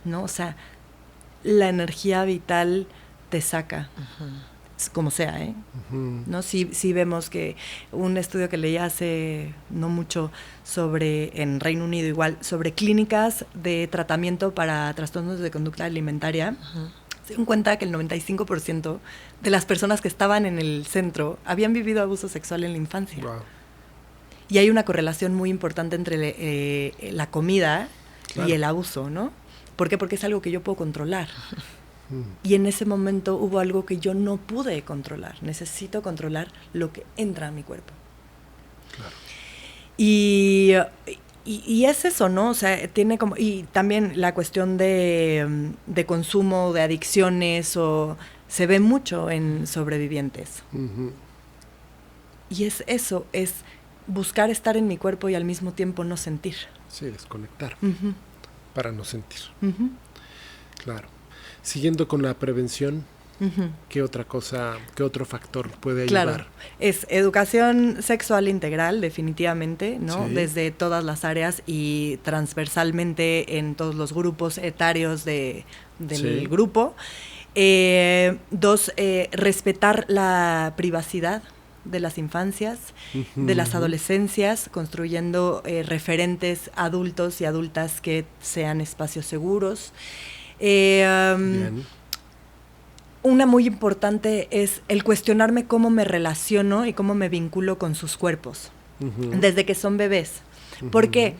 ¿no? O sea, la energía vital te saca. Como sea, ¿no? Sí vemos que un estudio que leí hace no mucho en Reino Unido igual, sobre clínicas de tratamiento para trastornos de conducta alimentaria, se dieron cuenta que el 95% de las personas que estaban en el centro habían vivido abuso sexual en la infancia. Wow. Y hay una correlación muy importante entre la comida y el abuso, ¿no? ¿Por qué? Porque es algo que yo puedo controlar. Y en ese momento hubo algo que yo no pude controlar. Necesito controlar lo que entra a mi cuerpo. Claro. Y es eso, ¿no? O sea, tiene como... Y también la cuestión de consumo, de adicciones, se ve mucho en sobrevivientes. Y es eso, es buscar estar en mi cuerpo y al mismo tiempo no sentir. Sí, desconectar para no sentir. Claro. Siguiendo con la prevención, ¿qué otra cosa, qué otro factor puede ayudar? Claro, es educación sexual integral, definitivamente, ¿no? Sí. Desde todas las áreas y transversalmente en todos los grupos etarios del grupo. 2, respetar la privacidad de las infancias, de las adolescencias, construyendo referentes adultos y adultas que sean espacios seguros. Bien. Una muy importante es el cuestionarme cómo me relaciono y cómo me vinculo con sus cuerpos, desde que son bebés. Porque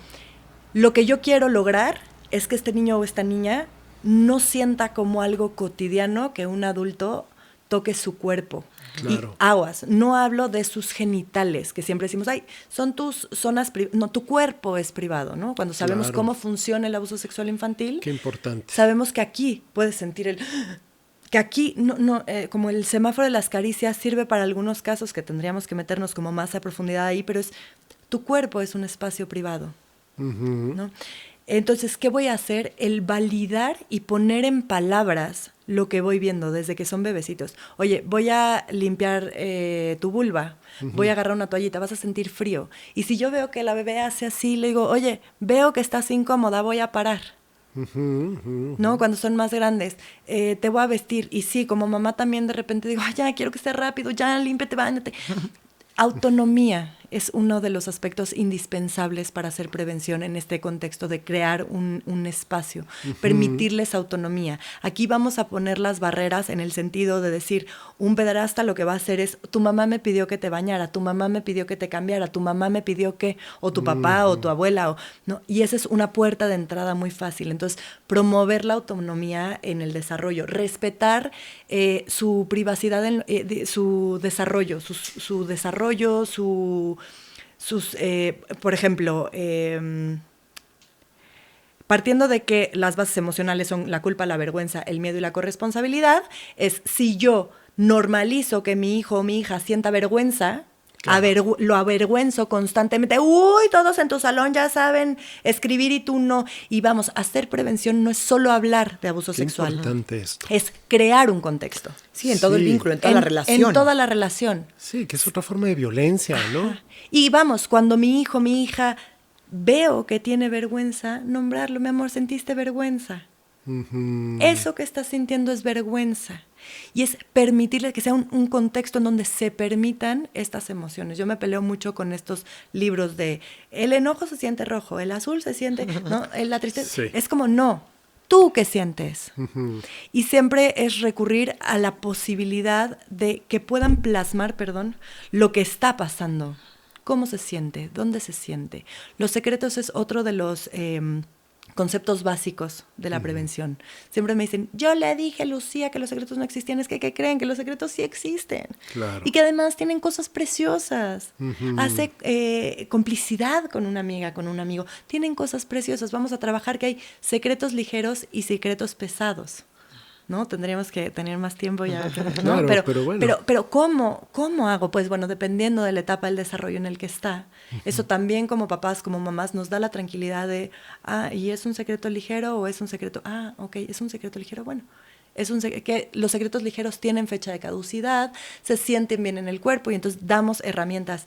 lo que yo quiero lograr es que este niño o esta niña no sienta como algo cotidiano que un adulto toque su cuerpo. Claro. Y aguas, no hablo de sus genitales, que siempre decimos, ay, son tus zonas privadas. No, tu cuerpo es privado, ¿no? Cuando sabemos cómo funciona el abuso sexual infantil. Qué importante. Sabemos que aquí puedes sentir que aquí, como el semáforo de las caricias sirve para algunos casos que tendríamos que meternos como más a profundidad ahí, pero tu cuerpo es un espacio privado, ¿no? Entonces, ¿qué voy a hacer? El validar y poner en palabras lo que voy viendo desde que son bebecitos. Oye, voy a limpiar tu vulva, voy a agarrar una toallita, vas a sentir frío. Y si yo veo que la bebé hace así, le digo, oye, veo que estás incómoda, voy a parar. ¿No? Cuando son más grandes, te voy a vestir. Y sí, como mamá también de repente digo, ay, ya, quiero que esté rápido, ya, límpiate, báñate. Autonomía es uno de los aspectos indispensables para hacer prevención en este contexto de crear un espacio, permitirles autonomía. Aquí vamos a poner las barreras en el sentido de decir, un pederasta lo que va a hacer es, tu mamá me pidió que te bañara, tu mamá me pidió que te cambiara, tu mamá me pidió que, o tu papá o tu abuela, ¿no? Y esa es una puerta de entrada muy fácil. Entonces, promover la autonomía en el desarrollo, respetar su privacidad, su desarrollo, su desarrollo, por ejemplo, partiendo de que las bases emocionales son la culpa, la vergüenza, el miedo y la corresponsabilidad, es si yo normalizo que mi hijo o mi hija sienta vergüenza, claro, lo avergüenzo constantemente. Uy, todos en tu salón ya saben escribir y tú no. Y vamos, hacer prevención no es solo hablar de abuso sexual. Importante esto. Es crear un contexto. Sí, en todo el vínculo, en toda la relación. En toda la relación. Sí, que es otra forma de violencia, ¿no? Ajá. Y vamos, cuando mi hijo, mi hija, veo que tiene vergüenza, nombrarlo, mi amor, ¿sentiste vergüenza? Eso que estás sintiendo es vergüenza. Y es permitirle que sea un contexto en donde se permitan estas emociones. Yo me peleo mucho con estos libros de el enojo se siente rojo, el azul se siente, ¿no? La tristeza. Sí. Es como, no, ¿tú qué sientes? Y siempre es recurrir a la posibilidad de que puedan plasmar, lo que está pasando. ¿Cómo se siente? ¿Dónde se siente? Los secretos es otro de los conceptos básicos de la prevención. Siempre me dicen, yo le dije, Lucía, que los secretos no existían. Es que ¿qué creen? Que los secretos sí existen. Claro. Y que además tienen cosas preciosas. Hace complicidad con una amiga, con un amigo. Tienen cosas preciosas. Vamos a trabajar que hay secretos ligeros y secretos pesados, ¿no? Tendríamos que tener más tiempo ya. ¿No? Claro, pero bueno. Pero ¿cómo hago? Pues bueno, dependiendo de la etapa del desarrollo en el que está. Eso también como papás, como mamás, nos da la tranquilidad de, ¿y es un secreto ligero o es un secreto? Ok, es un secreto ligero, bueno. Que los secretos ligeros tienen fecha de caducidad, se sienten bien en el cuerpo y entonces damos herramientas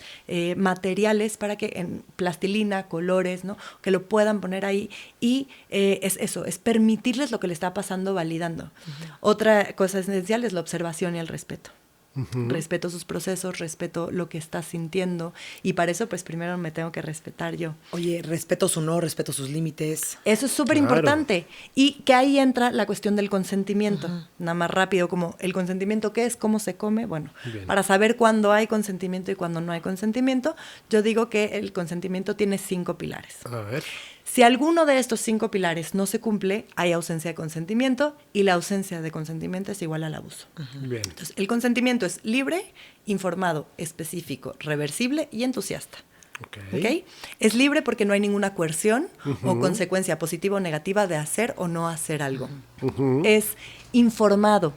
materiales para que en plastilina, colores, ¿no? Que lo puedan poner ahí y es eso, es permitirles lo que le está pasando validando. Otra cosa esencial es la observación y el respeto. Respeto sus procesos, respeto lo que está sintiendo y para eso pues primero me tengo que respetar yo. Oye, respeto su no, respeto sus límites. Eso es súper importante y que ahí entra la cuestión del consentimiento. Nada más rápido, como el consentimiento, ¿qué es? ¿Cómo se come? Bueno, para saber cuándo hay consentimiento y cuándo no hay consentimiento, yo digo que el consentimiento tiene 5 pilares. A ver. Si alguno de estos 5 pilares no se cumple, hay ausencia de consentimiento y la ausencia de consentimiento es igual al abuso. Bien. Entonces, el consentimiento es libre, informado, específico, reversible y entusiasta. ¿Okay? Es libre porque no hay ninguna coerción o consecuencia positiva o negativa de hacer o no hacer algo. Es informado.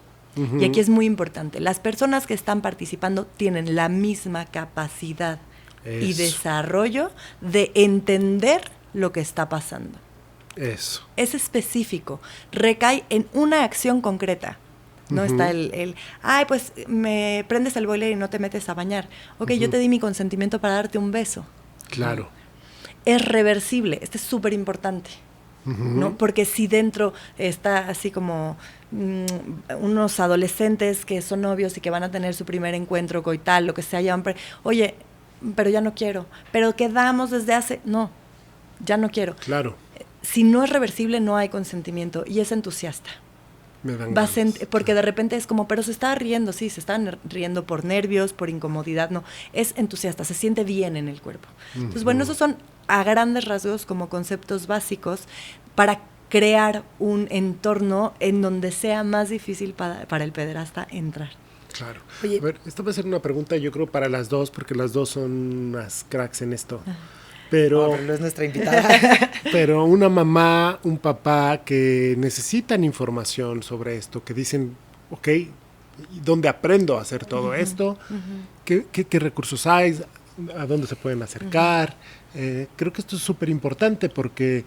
Y aquí es muy importante. Las personas que están participando tienen la misma capacidad y desarrollo de entender lo que está pasando. Eso. Es específico, recae en una acción concreta. No está ay, pues me prendes el boiler y no te metes a bañar. Ok, yo te di mi consentimiento para darte un beso. Claro. Es reversible, esto es súper importante. ¿No? Porque si dentro está así como unos adolescentes que son novios y que van a tener su primer encuentro coital, lo que sea, oye, pero ya no quiero, pero quedamos desde hace... No, ya no quiero. Claro. Si no es reversible, no hay consentimiento y es entusiasta. Me dan ganas. Porque de repente es como, pero se está riendo, sí, se están riendo por nervios, por incomodidad, no, es entusiasta, se siente bien en el cuerpo. Entonces, bueno, esos son a grandes rasgos como conceptos básicos para crear un entorno en donde sea más difícil para el pederasta entrar. Claro. Oye, a ver, esta va a ser una pregunta yo creo para las dos, porque las dos son unas cracks en esto. Pero no es nuestra invitada. Pero una mamá, un papá que necesitan información sobre esto, que dicen, ok, ¿dónde aprendo a hacer todo esto? ¿Qué recursos hay? ¿A dónde se pueden acercar? Creo que esto es súper importante porque,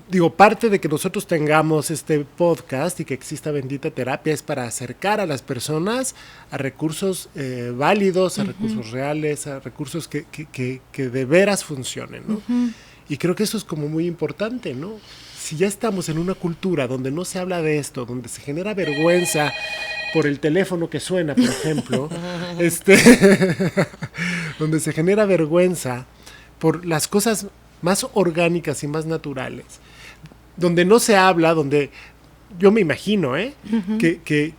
digo, parte de que nosotros tengamos este podcast y que exista Bendita Terapia es para acercar a las personas a recursos válidos, a recursos reales, a recursos que de veras funcionen, ¿no? Y creo que eso es como muy importante, ¿no? Si ya estamos en una cultura donde no se habla de esto, donde se genera vergüenza por el teléfono que suena, por ejemplo, donde se genera vergüenza por las cosas más orgánicas y más naturales, donde no se habla, donde yo me imagino, que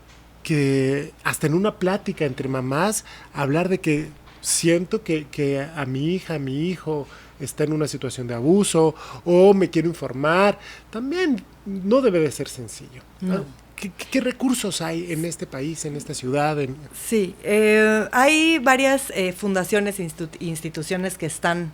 hasta en una plática entre mamás, hablar de que siento que a mi hija, a mi hijo está en una situación de abuso o me quiero informar, también no debe de ser sencillo. No. ¿Qué recursos hay en este país, en esta ciudad? Sí, hay varias fundaciones e instituciones que están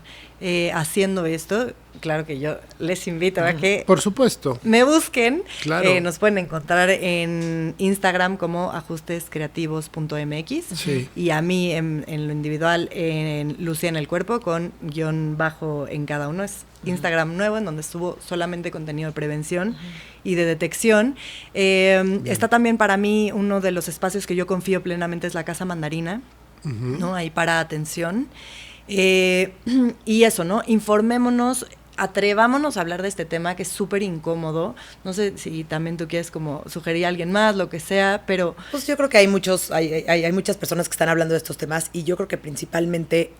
haciendo esto. Claro que yo les invito a que por supuesto me busquen. Claro. Nos pueden encontrar en Instagram como ajustescreativos.mx y a mí en lo individual en Lucía en el Cuerpo con _ en cada uno. Es Instagram nuevo en donde subo solamente contenido de prevención y de detección. Está también para mí uno de los espacios que yo confío plenamente es la Casa Mandarina, ¿no? Ahí para atención. Y eso, ¿no? Informémonos, atrevámonos a hablar de este tema que es súper incómodo. No sé si también tú quieres como sugerir a alguien más, lo que sea, pero... Pues yo creo que hay muchas personas que están hablando de estos temas y yo creo que principalmente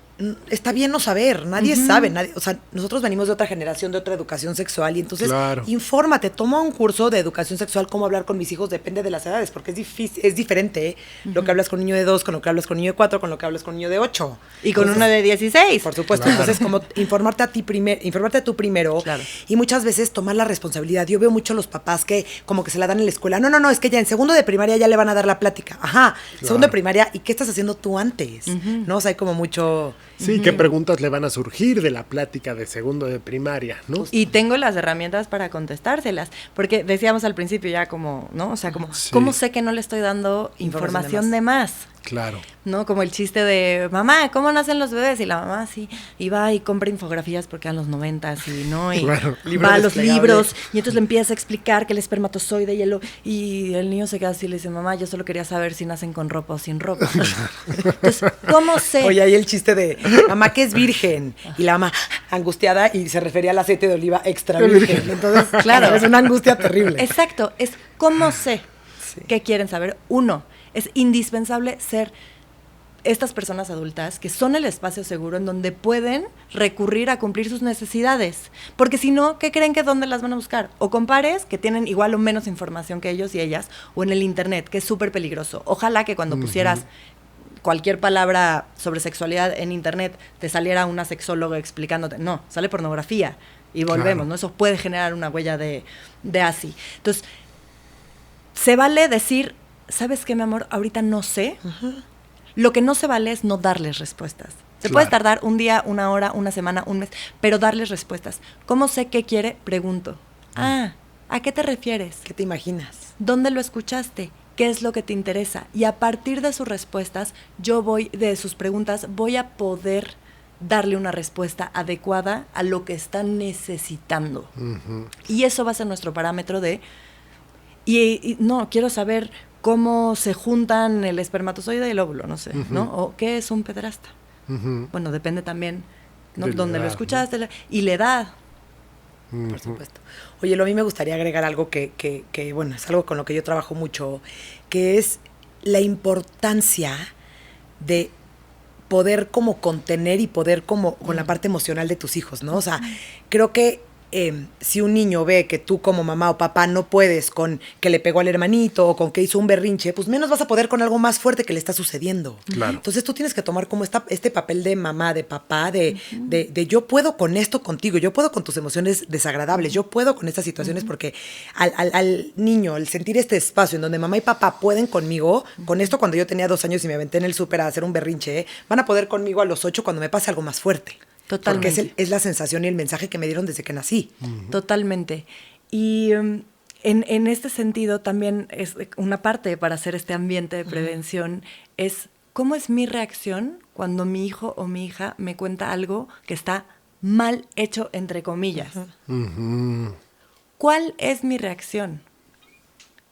está bien no saber, nadie sabe, o sea, nosotros venimos de otra generación, de otra educación sexual y entonces infórmate, toma un curso de educación sexual, cómo hablar con mis hijos, depende de las edades, porque es diferente lo que hablas con un niño de 2, con lo que hablas con un niño de 4, con lo que hablas con un niño de 8. Y con uno de 16. Por supuesto, entonces como informarte tú primero y muchas veces tomar la responsabilidad. Yo veo mucho los papás que como que se la dan en la escuela, no, es que ya en segundo de primaria ya le van a dar la plática, segundo de primaria, ¿y qué estás haciendo tú antes? ¿No? O sea, hay como mucho... Sí, ¿qué preguntas le van a surgir de la plática de segundo de primaria, no? Y tengo las herramientas para contestárselas, porque decíamos al principio ya como, ¿no? O sea, como, ¿cómo sé que no le estoy dando información de más? Claro. ¿No? Como el chiste de, mamá, ¿cómo nacen los bebés? Y la mamá sí, y va y compra infografías porque eran los 90s y no, y va a los libros, y entonces le empieza a explicar que el espermatozoide y el niño se queda así y le dice, mamá, yo solo quería saber si nacen con ropa o sin ropa. Entonces, ¿cómo sé? Oye, ahí el chiste de, mamá que es virgen, y la mamá angustiada y se refería al aceite de oliva extra virgen. Entonces, claro, es una angustia terrible. Exacto, es ¿cómo sé? ¿Qué quieren saber? Uno, Es indispensable ser estas personas adultas que son el espacio seguro en donde pueden recurrir a cumplir sus necesidades. Porque si no, ¿qué creen que dónde las van a buscar? O con pares que tienen igual o menos información que ellos y ellas, o en el internet, que es súper peligroso. Ojalá que cuando pusieras cualquier palabra sobre sexualidad en internet te saliera una sexóloga explicándote. No, sale pornografía. Y volvemos, ¿no? Eso puede generar una huella de así. Entonces, se vale decir, ¿sabes qué, mi amor? Ahorita no sé. Lo que no se vale es no darles respuestas. Se puede tardar un día, una hora, una semana, un mes, pero darles respuestas. ¿Cómo sé qué quiere? Pregunto. ¿A qué te refieres? ¿Qué te imaginas? ¿Dónde lo escuchaste? ¿Qué es lo que te interesa? Y a partir de sus respuestas, de sus preguntas, voy a poder darle una respuesta adecuada a lo que están necesitando. Y eso va a ser nuestro parámetro de... Y no, quiero saber cómo se juntan el espermatozoide y el óvulo, no sé, ¿no? O qué es un pederasta. Bueno, depende también, ¿no? Dónde lo escuchaste, ¿no? Y la edad. Por supuesto. Oye, a mí me gustaría agregar algo que, bueno, es algo con lo que yo trabajo mucho, que es la importancia de poder como contener y poder como con la parte emocional de tus hijos, ¿no? O sea, creo que si un niño ve que tú como mamá o papá no puedes con que le pegó al hermanito o con que hizo un berrinche, pues menos vas a poder con algo más fuerte que le está sucediendo. Claro. Entonces tú tienes que tomar como este papel de mamá, de papá, de yo puedo con esto contigo, yo puedo con tus emociones desagradables, yo puedo con estas situaciones porque al niño, el sentir este espacio en donde mamá y papá pueden conmigo, con esto cuando yo tenía 2 años y me aventé en el súper a hacer un berrinche, van a poder conmigo a los 8 cuando me pase algo más fuerte. Totalmente. Porque es la sensación y el mensaje que me dieron desde que nací. Totalmente. Y en este sentido también es una parte para hacer este ambiente de prevención es cómo es mi reacción cuando mi hijo o mi hija me cuenta algo que está mal hecho, entre comillas. ¿Cuál es mi reacción?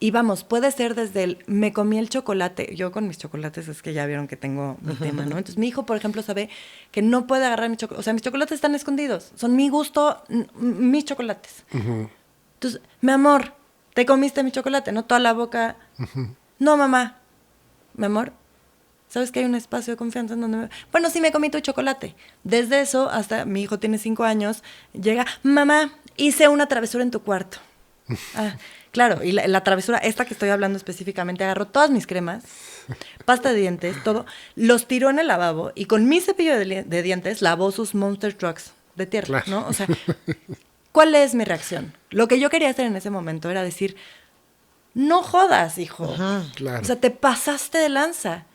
Y vamos, puede ser desde el me comí el chocolate. Yo con mis chocolates es que ya vieron que tengo mi tema, ¿no? Entonces mi hijo, por ejemplo, sabe que no puede agarrar mi chocolate. O sea, mis chocolates están escondidos. Son mi gusto, mis chocolates. Entonces, mi amor, ¿te comiste mi chocolate? No toda la boca. No, mamá. Mi amor, ¿sabes que hay un espacio de confianza en donde... Bueno, sí me comí tu chocolate. Desde eso hasta mi hijo tiene 5 años, llega, mamá, hice una travesura en tu cuarto. Claro, y la travesura, esta que estoy hablando específicamente, agarró todas mis cremas, pasta de dientes, todo, los tiró en el lavabo y con mi cepillo de dientes lavó sus Monster Trucks de tierra, ¿no? O sea, ¿cuál es mi reacción? Lo que yo quería hacer en ese momento era decir, no jodas, hijo. Claro. O sea, te pasaste de lanza.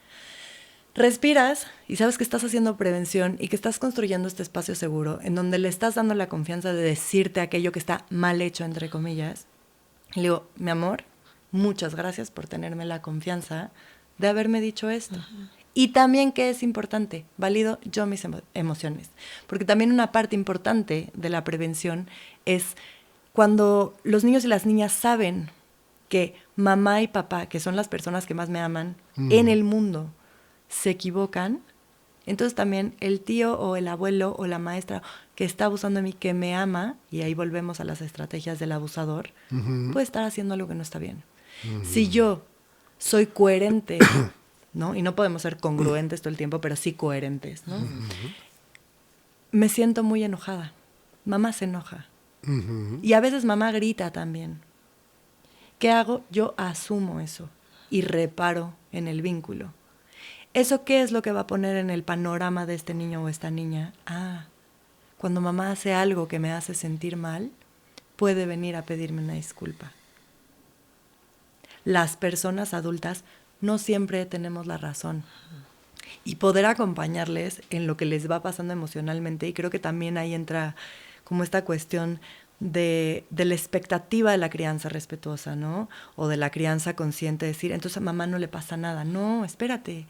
Respiras y sabes que estás haciendo prevención y que estás construyendo este espacio seguro en donde le estás dando la confianza de decirte aquello que está mal hecho, entre comillas. Y le digo, mi amor, muchas gracias por tenerme la confianza de haberme dicho esto. Y también, que es importante, valido yo mis emociones. Porque también una parte importante de la prevención es cuando los niños y las niñas saben que mamá y papá, que son las personas que más me aman en el mundo, se equivocan, entonces también el tío o el abuelo o la maestra que está abusando de mí, que me ama, y ahí volvemos a las estrategias del abusador, puede estar haciendo algo que no está bien. Si yo soy coherente, ¿no? Y no podemos ser congruentes todo el tiempo, pero sí coherentes, ¿no? Me siento muy enojada. Mamá se enoja. Y a veces mamá grita también. ¿Qué hago? Yo asumo eso y reparo en el vínculo. ¿Eso qué es lo que va a poner en el panorama de este niño o esta niña? Cuando mamá hace algo que me hace sentir mal, puede venir a pedirme una disculpa. Las personas adultas no siempre tenemos la razón. Y poder acompañarles en lo que les va pasando emocionalmente, y creo que también ahí entra como esta cuestión de la expectativa de la crianza respetuosa, ¿no? O de la crianza consciente, decir, entonces a mamá no le pasa nada. No, espérate.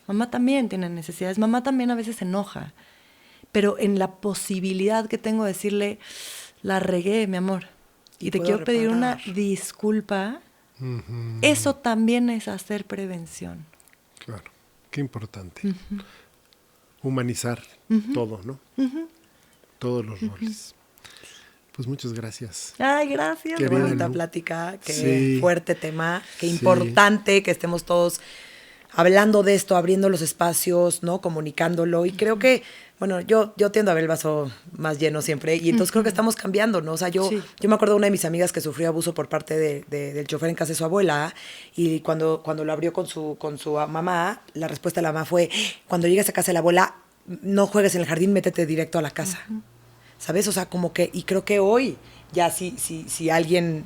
Mamá también tiene necesidades, mamá también a veces se enoja, pero en la posibilidad que tengo de decirle, la regué, mi amor, y te quiero pedir una disculpa, eso también es hacer prevención. Claro, qué importante. Humanizar todo, ¿no? Todos los roles. Pues muchas gracias. Ay, gracias. Qué Querida bonita Lu. plática, qué Sí. fuerte tema, qué Sí. importante que estemos todos hablando de esto, abriendo los espacios, ¿no? Comunicándolo. Y creo que, bueno, yo tiendo a ver el vaso más lleno siempre. Y entonces creo que estamos cambiando, ¿no? O sea, yo me acuerdo de una de mis amigas que sufrió abuso por parte del chofer en casa de su abuela. Y cuando lo abrió con su mamá, la respuesta de la mamá fue: cuando llegues a casa de la abuela, no juegues en el jardín, métete directo a la casa. ¿Sabes? O sea, como que, y creo que hoy ya si alguien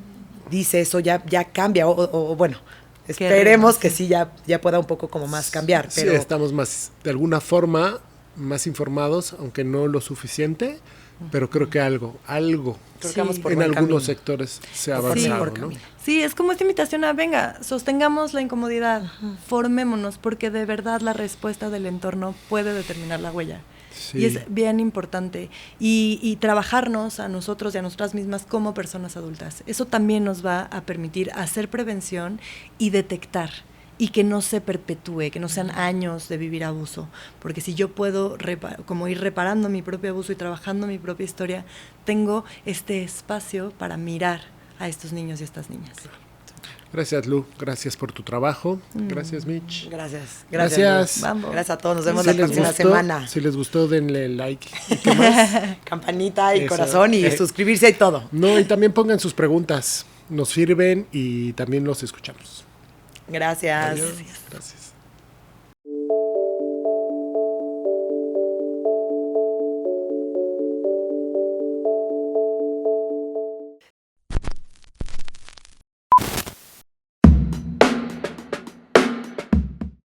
dice eso, ya cambia, o bueno, esperemos que sí ya pueda un poco como más cambiar. Sí, Pero estamos más, de alguna forma, más informados, aunque no lo suficiente, pero creo que algo creo que vamos por en buen algunos camino. sectores se ha Por avanzado, mejor ¿no? camino. Sí, es como esta invitación a, venga, sostengamos la incomodidad, formémonos, porque de verdad la respuesta del entorno puede determinar la huella. Sí. Y es bien importante. Y trabajarnos a nosotros y a nosotras mismas como personas adultas. Eso también nos va a permitir hacer prevención y detectar. Y que no se perpetúe, que no sean años de vivir abuso. Porque si yo puedo como ir reparando mi propio abuso y trabajando mi propia historia, tengo este espacio para mirar a estos niños y a estas niñas. Gracias, Lu. Gracias por tu trabajo. Gracias, Mitch. Gracias. Gracias. Lu. Vamos. Gracias a todos. Nos vemos Si la les próxima gustó, semana. Si les gustó, denle like. ¿Y qué más? Campanita y Eso. corazón y suscribirse y todo. No, y también pongan sus preguntas. Nos sirven y también los escuchamos. Gracias. Adiós. Gracias.